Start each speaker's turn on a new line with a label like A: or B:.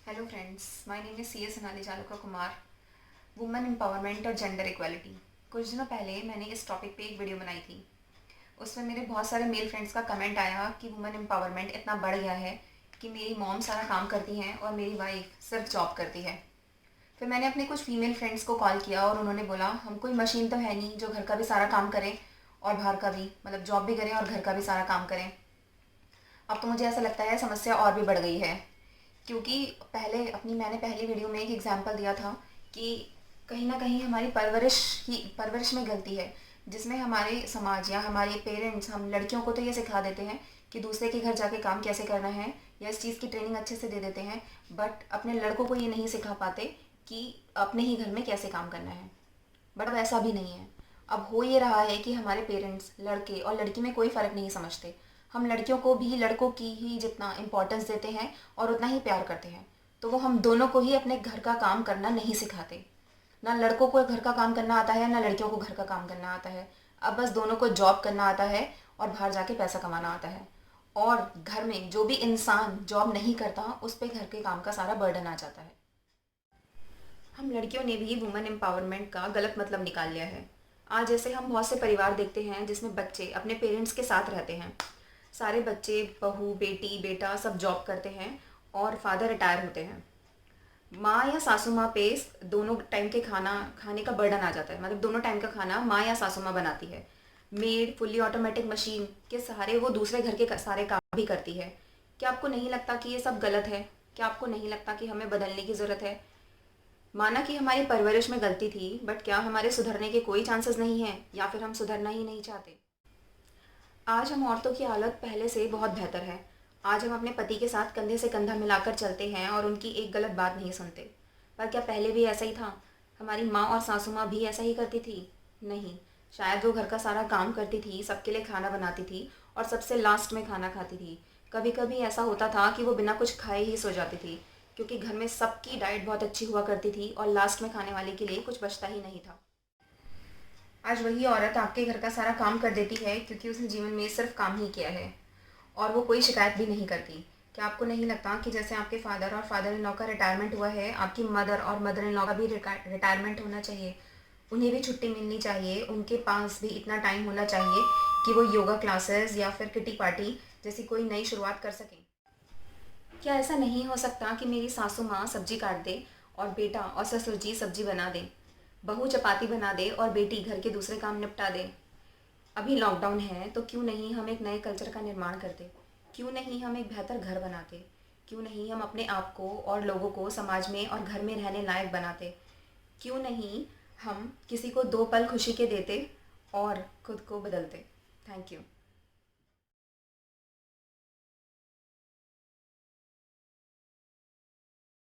A: Hello friends, my name is C S Sonali Jaluka Kumar. Women empowerment और gender equality. कुछ दिनों पहले मैंने इस टॉपिक पे एक वीडियो बनाई थी। उसमें मेरे बहुत सारे मेल फ्रेंड्स का कमेंट आया कि वुमेन एम्पावरमेंट इतना बढ़ गया है कि मेरी मॉम सारा काम करती हैं और मेरी वाइफ सिर्फ जॉब करती है। फिर मैंने अपने कुछ फीमेल फ्रेंड्स को कॉल किया और उन्होंने बोला हम कोई मशीन तो है नहीं जो घर का भी सारा काम करें और बाहर का भी, मतलब जॉब भी करें और घर का भी सारा काम करें। अब तो मुझे ऐसा लगता है समस्या और भी बढ़ गई है, क्योंकि मैंने पहली वीडियो में एक एग्जांपल दिया था कि कहीं ना कहीं हमारी परवरिश में गलती है, जिसमें हमारे समाज या हमारे पेरेंट्स हम लड़कियों को तो ये सिखा देते हैं कि दूसरे के घर जाके काम कैसे करना है या इस चीज़ की ट्रेनिंग अच्छे से दे देते हैं, बट अपने लड़कों को ये नहीं सिखा पाते कि अपने ही घर में कैसे काम करना है। बट अब ऐसा भी नहीं है। अब हो ये रहा है कि हमारे पेरेंट्स लड़के और लड़की में कोई फ़र्क नहीं समझते। हम लड़कियों को भी लड़कों की ही जितना इम्पोर्टेंस देते हैं और उतना ही प्यार करते हैं। तो वो हम दोनों को ही अपने घर का काम करना नहीं सिखाते। ना लड़कों को घर का काम करना आता है, ना लड़कियों को घर का काम करना आता है। अब बस दोनों को जॉब करना आता है और बाहर जाके पैसा कमाना आता है। और घर में जो भी इंसान जॉब नहीं करता, उस पर घर के काम का सारा बर्डन आ जाता है। हम लड़कियों ने भी वुमेन एम्पावरमेंट का गलत मतलब निकाल लिया है। आज जैसे हम बहुत से परिवार देखते हैं जिसमें बच्चे अपने पेरेंट्स के साथ रहते हैं। सारे बच्चे, बहू, बेटी, बेटा सब जॉब करते हैं और फादर रिटायर होते हैं। माँ या सासू माँ पे दोनों टाइम के खाना खाने का बर्डन आ जाता है, मतलब दोनों टाइम का खाना माँ या सासू माँ बनाती है। मेड, फुल्ली ऑटोमेटिक मशीन के सहारे वो दूसरे घर के सारे काम भी करती है। क्या आपको नहीं लगता कि ये सब गलत है? क्या आपको नहीं लगता कि हमें बदलने की ज़रूरत है? माना कि हमारी परवरिश में गलती थी, बट क्या हमारे सुधरने के कोई चांसेस नहीं हैं, या फिर हम सुधरना ही नहीं चाहते? आज हम औरतों की हालत पहले से बहुत बेहतर है। आज हम अपने पति के साथ कंधे से कंधा मिलाकर चलते हैं और उनकी एक गलत बात नहीं सुनते। पर क्या पहले भी ऐसा ही था? हमारी माँ और सासू माँ भी ऐसा ही करती थी? नहीं। शायद वो घर का सारा काम करती थी, सबके लिए खाना बनाती थी और सबसे लास्ट में खाना खाती थी। कभी कभी ऐसा होता था कि वो बिना कुछ खाए ही सो जाती थी, क्योंकि घर में सबकी डाइट बहुत अच्छी हुआ करती थी और लास्ट में खाने वाले के लिए कुछ बचता ही नहीं था। आज वही औरत आपके घर का सारा काम कर देती है क्योंकि उसने जीवन में सिर्फ काम ही किया है और वो कोई शिकायत भी नहीं करती। क्या आपको नहीं लगता कि जैसे आपके फादर और फादर इन लॉ का रिटायरमेंट हुआ है, आपकी मदर और मदर इन लॉ का भी रिटायरमेंट होना चाहिए? उन्हें भी छुट्टी मिलनी चाहिए, उनके पास भी इतना टाइम होना चाहिए कि वो योगा क्लासेस या फिर किटी पार्टी जैसी कोई नई शुरुआत कर सकें। क्या ऐसा नहीं हो सकता कि मेरी सासू माँ सब्जी काट दे और बेटा और ससुर जी सब्जी बना दें, बहू चपाती बना दे और बेटी घर के दूसरे काम निपटा दे? अभी लॉकडाउन है तो क्यों नहीं हम एक नए कल्चर का निर्माण करते? क्यों नहीं हम एक बेहतर घर बनाते? क्यों नहीं हम अपने आप को और लोगों को समाज में और घर में रहने लायक बनाते? क्यों नहीं हम किसी को दो पल खुशी के देते और खुद को बदलते? Thank you.